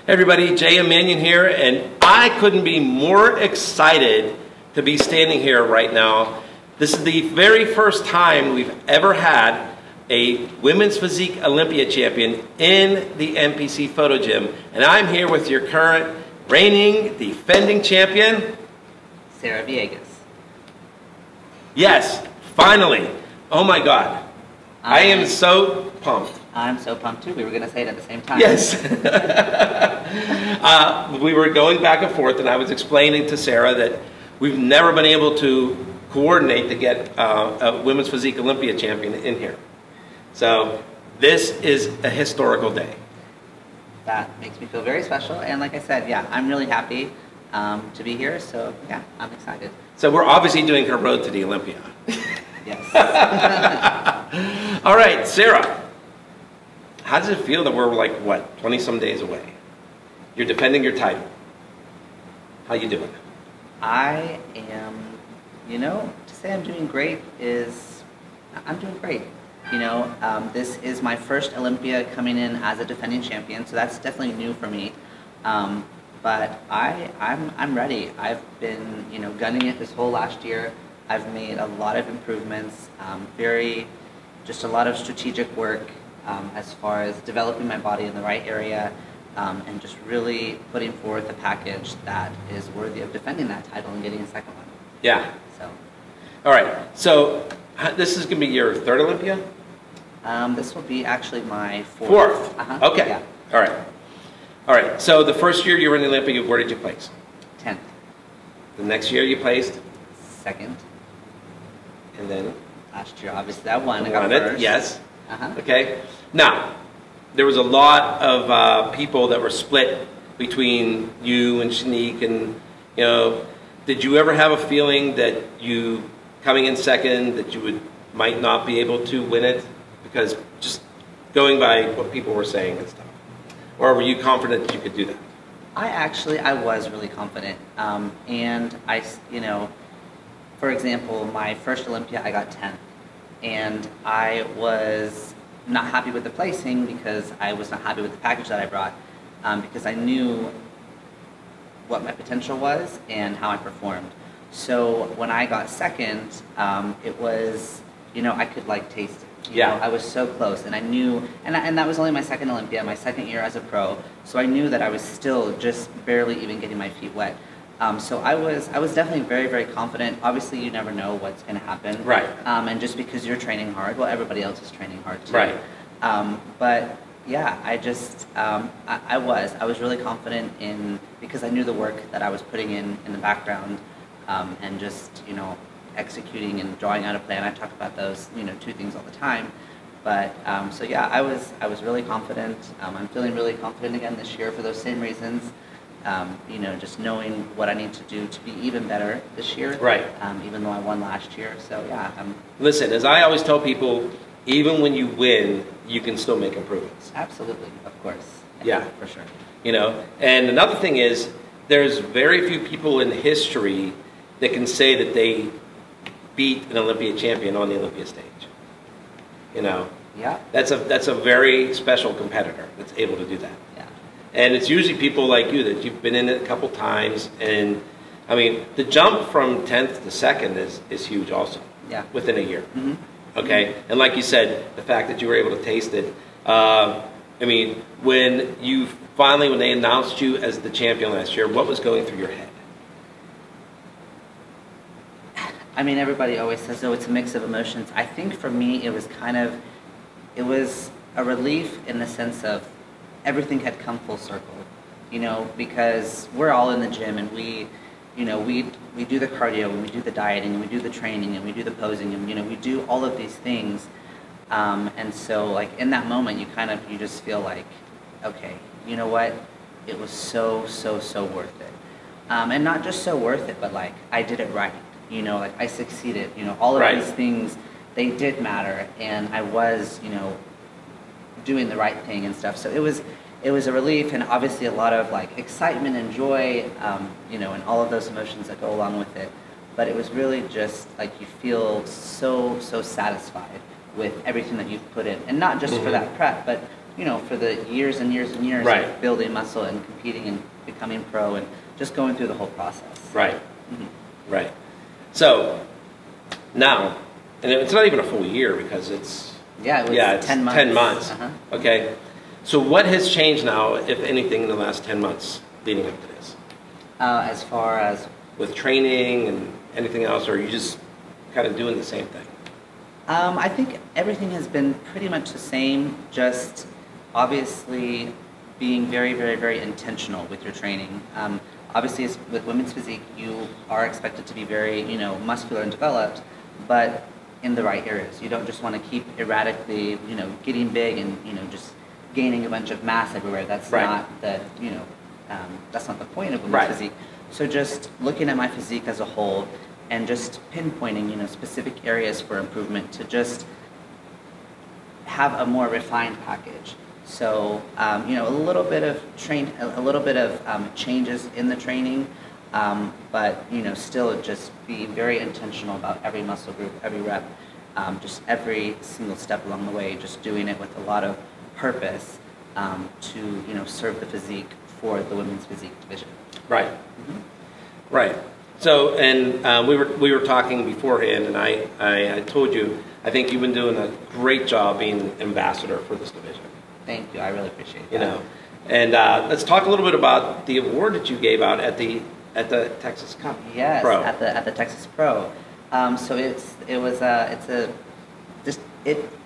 Hey everybody, J.M. Mannion here, and I couldn't be more excited to be standing here right now. This is the very first time we've ever had a Women's Physique Olympia champion in the MPC Photo Gym, and I'm here with your current reigning, defending champion, Sarah Villegas. Yes, finally. Oh my God. I am so pumped. I'm so pumped too. We were going to say it at the same time. Yes. We were going back and forth, and I was explaining to Sarah that we've never been able to coordinate to get a Women's Physique Olympia champion in here. So this is a historical day. That makes me feel very special. And like I said, yeah, I'm really happy to be here. So yeah, I'm excited. So we're obviously doing her road to the Olympia. Yes. All right, Sarah. How does it feel that we're like, what, 20-some days away? You're defending your title. How you doing? I am, to say I'm doing great is, I'm doing great. This is my first Olympia coming in as a defending champion, so that's definitely new for me. But I'm ready. I've been, gunning it this whole last year. I've made a lot of improvements, just a lot of strategic work as far as developing my body in the right area and just really putting forth a package that is worthy of defending that title and getting a second one. Yeah. So. All right. So this is going to be your third Olympia? This will be actually my fourth. Fourth. Uh-huh. Okay. Yeah. All right. All right. So the first year you were in the Olympia, where did you place? 10th. The next year you placed? Second. And then? Last year, obviously, I won. I got got first. It. Yes. Uh-huh. Okay. Now, there was a lot of people that were split between you and Shanique, and did you ever have a feeling that you coming in second that you might not be able to win it because just going by what people were saying and stuff, or were you confident that you could do that? I was really confident, and for example, my first Olympia I got 10th, and I was not happy with the placing because I was not happy with the package that I brought, because I knew what my potential was and how I performed. So when I got second, it was, I could taste it. Yeah. I was so close, and I knew, and that was only my second Olympia, my second year as a pro, so I knew that I was still just barely even getting my feet wet. So I was definitely very, very confident. Obviously, you never know what's going to happen. Right. And just because you're training hard, well, everybody else is training hard too. Right. But yeah, I was really confident because I knew the work that I was putting in the background, and just, executing and drawing out a plan. I talk about those, two things all the time. But, so yeah, I was really confident. I'm feeling really confident again this year for those same reasons. Just knowing what I need to do to be even better this year. Right. Even though I won last year. So yeah. Listen, as I always tell people, even when you win, you can still make improvements. Absolutely, of course. Yeah. For sure. And another thing is, there's very few people in history that can say that they beat an Olympia champion on the Olympia stage. Yeah. That's a very special competitor that's able to do that. Yeah. And it's usually people like you that you've been in it a couple times, and I mean the jump from 10th to second is huge also. Yeah. Within a year. Mm-hmm. Okay. Mm-hmm. And like you said, the fact that you were able to taste it. I mean, when they announced you as the champion last year, what was going through your head? I mean, everybody always says, oh, it's a mix of emotions. I think for me, it was a relief in the sense of everything had come full circle, because we're all in the gym and we do the cardio and we do the dieting and we do the training and we do the posing and, we do all of these things. And so in that moment, you just feel like, okay, you know what? It was so worth it. And not just so worth it, but I did it right. I succeeded, all of right. These things, they did matter, and I was, doing the right thing and stuff. So it was a relief, and obviously a lot of excitement and joy, and all of those emotions that go along with it. But it was really just you feel so satisfied with everything that you've put in, and not just for that prep, but for the years and years and years Right. of building muscle and competing and becoming pro and just going through the whole process. Right. Mhm. Right. So now, and it's not even a full year because it's Yeah, it was it's 10 months. 10 months. Uh-huh. Okay. So what has changed now, if anything, in the last 10 months leading up to this? As far as With training and anything else, or are you just kind of doing the same thing? I think everything has been pretty much the same, just obviously being very, very, very intentional with your training. Obviously, with women's physique, you are expected to be very, muscular and developed, but in the right areas. You don't just want to keep erratically, getting big and, just gaining a bunch of mass everywhere. That's Right. not that's not the point of women's Right. physique. So just looking at my physique as a whole and just pinpointing, specific areas for improvement to just have a more refined package. So, a little bit of changes in the training, but still just be very intentional about every muscle group, every rep, just every single step along the way, just doing it with a lot of purpose to serve the physique for the women's physique division. Right. Right. So, and we were talking beforehand, and I told you, I think you've been doing a great job being ambassador for this division. Thank you. I really appreciate that. And let's talk a little bit about the award that you gave out at the Texas Cup. Yes, Pro. at the Texas Pro. So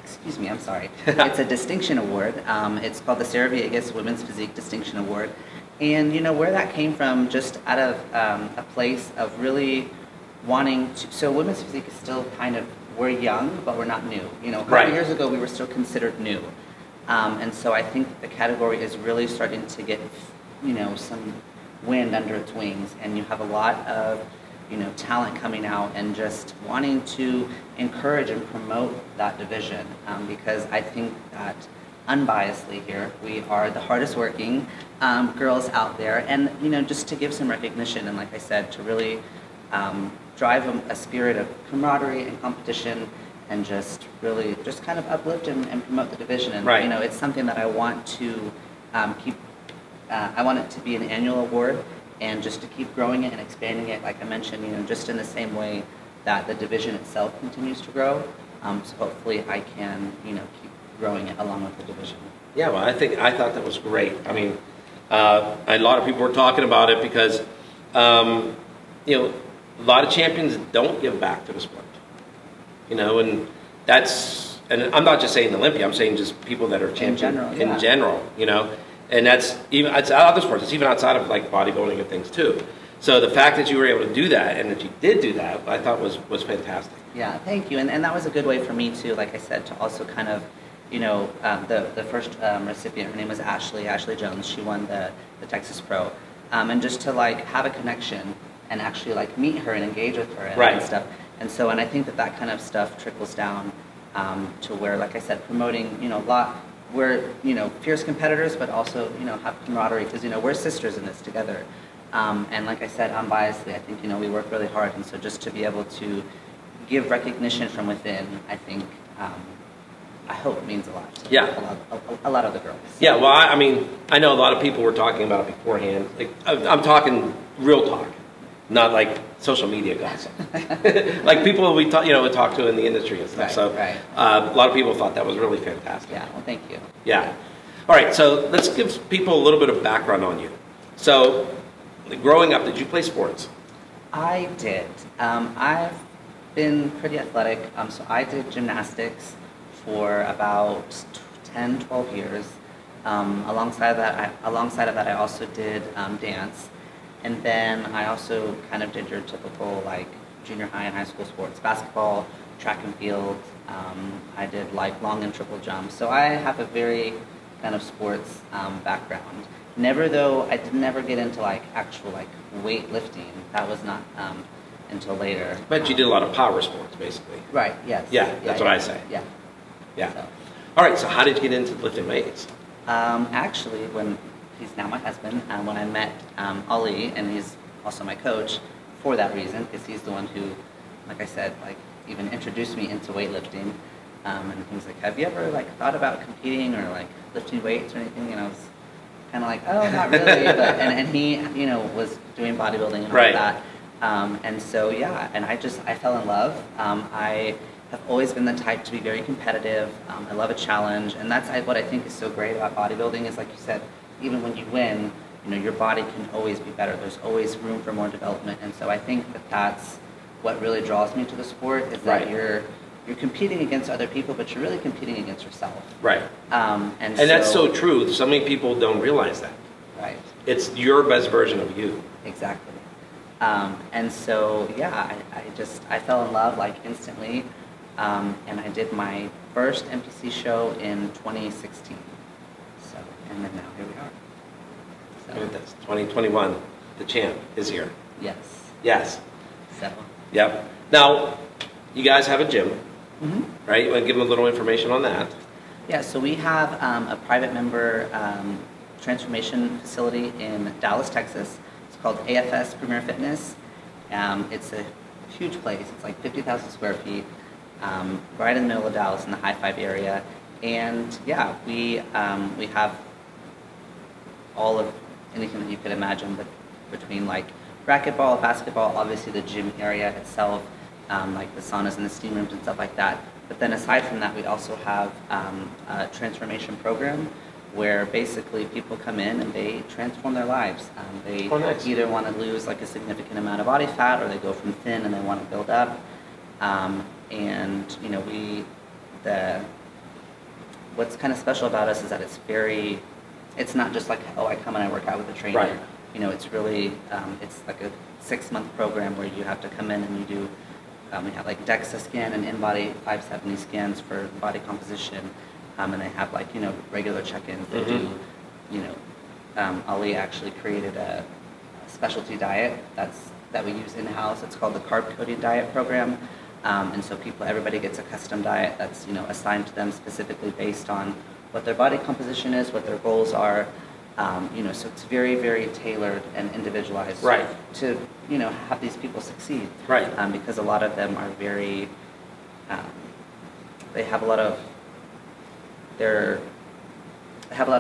excuse me, I'm sorry. It's a distinction award. It's called the Sarah Villegas Women's Physique Distinction Award. And where that came from, just out of a place of really wanting to, so women's physique is still kind of, we're young, but we're not new. A couple Right. years ago, we were still considered new. And so I think the category is really starting to get, some wind under its wings, and you have a lot of, talent coming out and just wanting to encourage and promote that division, because I think that unbiasedly here, we are the hardest working girls out there, and just to give some recognition, and like I said, to really drive a spirit of camaraderie and competition, and just really just kind of uplift and promote the division. And Right. It's something that I want to keep. I want it to be an annual award, and just to keep growing it and expanding it, like I mentioned, just in the same way that the division itself continues to grow. So hopefully I can, keep growing it along with the division. Yeah, well, I thought that was great. I mean, a lot of people were talking about it because, a lot of champions don't give back to the sport. And that's, and I'm not just saying Olympia, I'm saying just people that are champions in general, and it's other sports, it's even outside of like bodybuilding and things too. So the fact that you were able to do that, and that you did do that, I thought was fantastic. Yeah, thank you. And that was a good way for me to, like I said, to also kind of, the first recipient, her name was Ashley Jones. She won the Texas Pro. And just to have a connection and actually meet her and engage with her and, Right. and stuff. And so, and I think that kind of stuff trickles down to where, like I said, promoting, we're, fierce competitors, but also, have camaraderie because, we're sisters in this together. And like I said, unbiasedly, I think, we work really hard. And so just to be able to give recognition from within, I think, I hope means a lot to Yeah. a lot of the girls. Yeah, well, I mean, I know a lot of people were talking about it beforehand. Like, I'm talking real talk, not like social media gossip. Like people we talk to in the industry and stuff. Right, So right. A lot of people thought that was really fantastic. Yeah, well, thank you. Yeah. All right, so let's give people a little bit of background on you. So, growing up, did you play sports? I did. I've been pretty athletic. So I did gymnastics for about 10, 12 years. Alongside of that, I also did dance. And then I also kind of did your typical junior high and high school sports, basketball, track and field. I did long and triple jump. So I have a very kind of sports background. I did never get into actual weightlifting. That was not until later. But you did a lot of power sports, basically. Right, yes. Yeah, that's what I say. Yeah. Yeah. So. All right, so how did you get into lifting weights? Actually, when he's now my husband, when I met Ali, and he's also my coach, for that reason, because he's the one who, like I said, even introduced me into weightlifting. And he was like, "Have you ever like thought about competing or like lifting weights or anything?" And I was kind of like, "Oh, not really." But and he, you know, was doing bodybuilding and all Right. that. And so yeah, and I fell in love. I have always been the type to be very competitive. I love a challenge, and that's what I think is so great about bodybuilding is, like you said, even when you win, you know, your body can always be better. There's always room for more development, and so I think that that's what really draws me to the sport is that Right. you're competing against other people, but you're really competing against yourself. Right. And That's so true. So many people don't realize that. Right. It's your best version of you. Exactly. And so, yeah, I fell in love like instantly. And I did my first MPC show in 2016. So, and then now here we are. Look at So, this. 2021, the champ is here. yes. Yes. So, Yep. Now, you guys have a gym, mhm. right? You want to give them a little information on that? Yeah, so we have a private member transformation facility in Dallas, Texas. It's called AFS Premier Fitness. It's a huge place. It's like 50,000 square feet, right in the middle of Dallas in the High Five area. And yeah, we have all of anything that you could imagine, but between like racquetball, basketball, obviously the gym area itself, like the saunas and the steam rooms and stuff like that. But then aside from that, we also have a transformation program where basically people come in and they transform their lives. They Oh, nice. either want to lose like a significant amount of body fat, or they go from thin and they want to build up. And you know, what's kind of special about us is that it's not just like, oh, I come and I work out with a trainer. Right. You know, it's really, it's like a 6-month program where you have to come in and you do, we have like DEXA scan and InBody 570 scans for body composition. And they have like, you know, regular check-ins. They do, you know, Ali actually created a specialty diet that we use in-house. It's called the Carb Coding Diet Program. And so everybody gets a custom diet that's, you know, assigned to them specifically based on what their body composition is, what their goals are. You know, so it's very, very tailored and individualized Right. to, you know, have these people succeed. Right. Because a lot of them are very, they have a lot of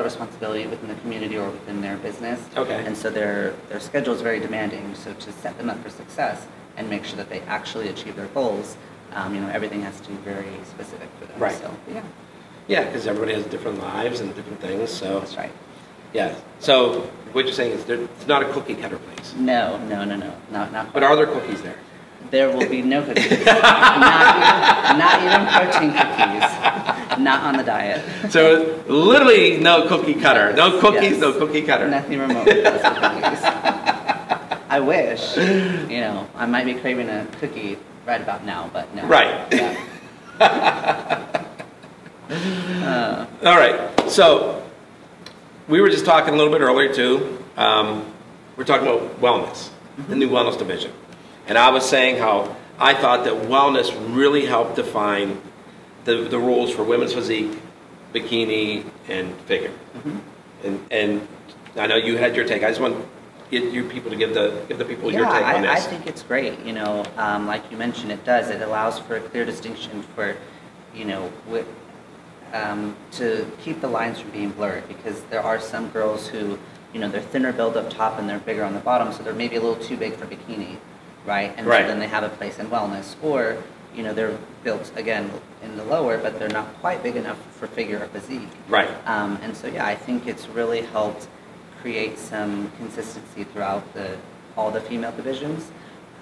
responsibility within the community or within their business. Okay. And so their schedule is very demanding. So to set them up for success and make sure that they actually achieve their goals, you know, everything has to be very specific for them. Right. So, yeah. Yeah, because everybody has different lives and different things. So That's right. yeah. So what you're saying is it's not a cookie cutter place. No. Not But are there cookies there? There will be no cookies. not even protein cookies. Not on the diet. So literally no cookie cutter. No cookies, Yes. no cookie cutter. Nothing remotely close to cookies. I wish. You know, I might be craving a cookie right about now, but no. Right. Yeah. All right. So we were just talking a little bit earlier too. We're talking about wellness, the new wellness division. And I was saying how I thought that wellness really helped define the rules for women's physique, bikini, and figure. And I know you had your take. I just want you people to give the people your take on I this. think it's great. You know, like you mentioned, it allows for a clear distinction for, you know, to keep the lines from being blurred, because there are some girls who, you know, they're thinner build up top and they're bigger on the bottom, so they're maybe a little too big for bikini, right? And Right. so then they have a place in wellness, or, you know, they're built again in the lower, but they're not quite big enough for figure or physique. Right. And so yeah, I think it's really helped create some consistency throughout all the female divisions.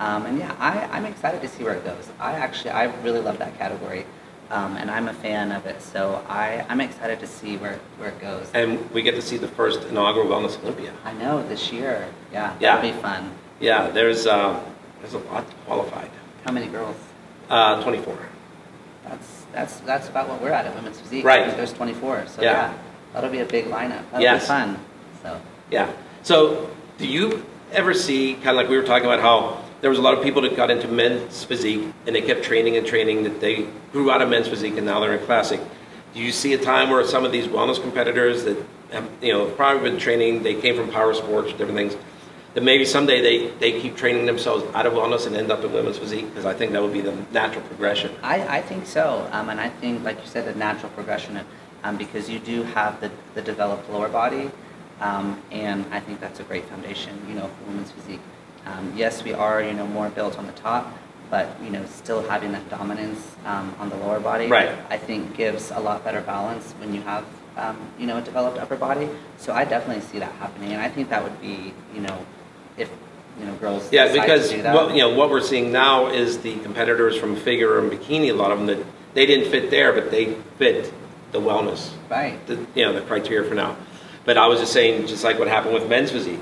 And yeah, I'm excited to see where it goes. I really love that category. And I'm a fan of it, so I'm excited to see where it goes. And we get to see the first inaugural Wellness Olympia. I know, this year, yeah, Yeah. that'll be fun. Yeah, there's a lot qualified. How many girls? 24. That's about what we're at Women's Physique. Right. I think there's 24, so Yeah. yeah, that'll be a big lineup. That'll Yes. be fun. So Yeah. So do you ever see, kind of like we were talking about how there was a lot of people that got into men's physique and they kept training and training, that they grew out of men's physique and now they're in classic. Do you see a time where some of these wellness competitors that have, you know, probably been training, they came from power sports, different things, that maybe someday they keep training themselves out of wellness and end up in women's physique? Because I think that would be the natural progression. I think so, and I think, like you said, a natural progression, because you do have the developed lower body, and I think that's a great foundation, for women's physique. Yes, we are, more built on the top, but, still having that dominance on the lower body, right, I think gives a lot better balance when you have, a developed upper body. So I definitely see that happening, and I think that would be, if, girls decide because to do that. what we're seeing now is the competitors from figure and bikini, a lot of them, that they didn't fit there, but they fit the wellness, right? The criteria for now. But I was just saying, just like what happened with men's physique,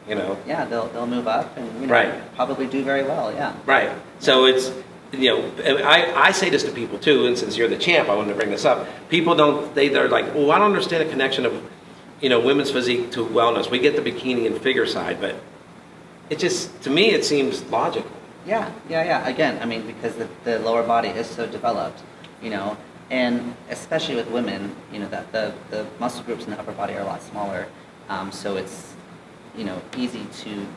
Yeah, they'll move up and right, probably do very well. Yeah. Right. So it's I say this to people too, and since you're the champ, I wanted to bring this up. People they're like, well, I don't understand the connection of women's physique to wellness. We get the bikini and figure side, but it just, to me, it seems logical. Yeah. Again, I mean, because the lower body is so developed, and especially with women, that the muscle groups in the upper body are a lot smaller, so it's easy to,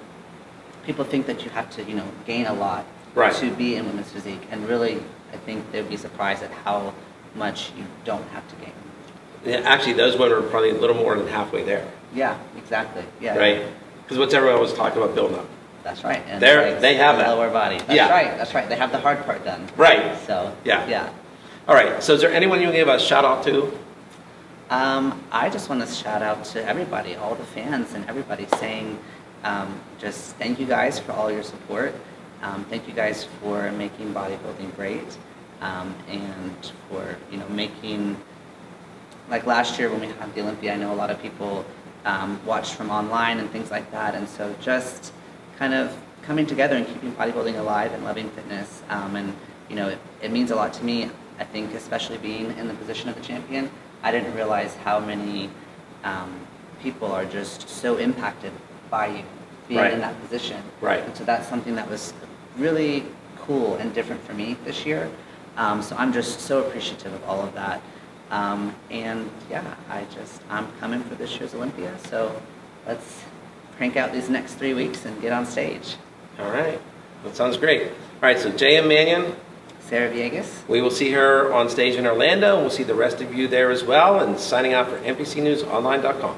people think that you have to gain a lot, right, to be in women's physique, and really I think they'd be surprised at how much you don't have to gain. Yeah, actually, those women are probably a little more than halfway there. Yeah, exactly. Yeah. Right? Because what's everyone was talking about building up? That's right. And they have that lower body. That's right. They have the hard part done. Right. So yeah. All right. So is there anyone you can give a shout out to? I just want to shout out to everybody, all the fans and everybody, saying just thank you guys for all your support. Thank you guys for making bodybuilding great, and for making, like last year when we had the Olympia, I know a lot of people watched from online and things like that, and so just kind of coming together and keeping bodybuilding alive and loving fitness, and it means a lot to me. I think especially being in the position of the champion, I didn't realize how many people are just so impacted by you being right, in that position. Right. And so that's something that was really cool and different for me this year. So I'm just so appreciative of all of that. And yeah, I'm coming for this year's Olympia. So let's crank out these next 3 weeks and get on stage. All right. That sounds great. All right. So J.M. Manion. Sarah Villegas. We will see her on stage in Orlando, and we'll see the rest of you there as well. And signing out for NPCNewsOnline.com.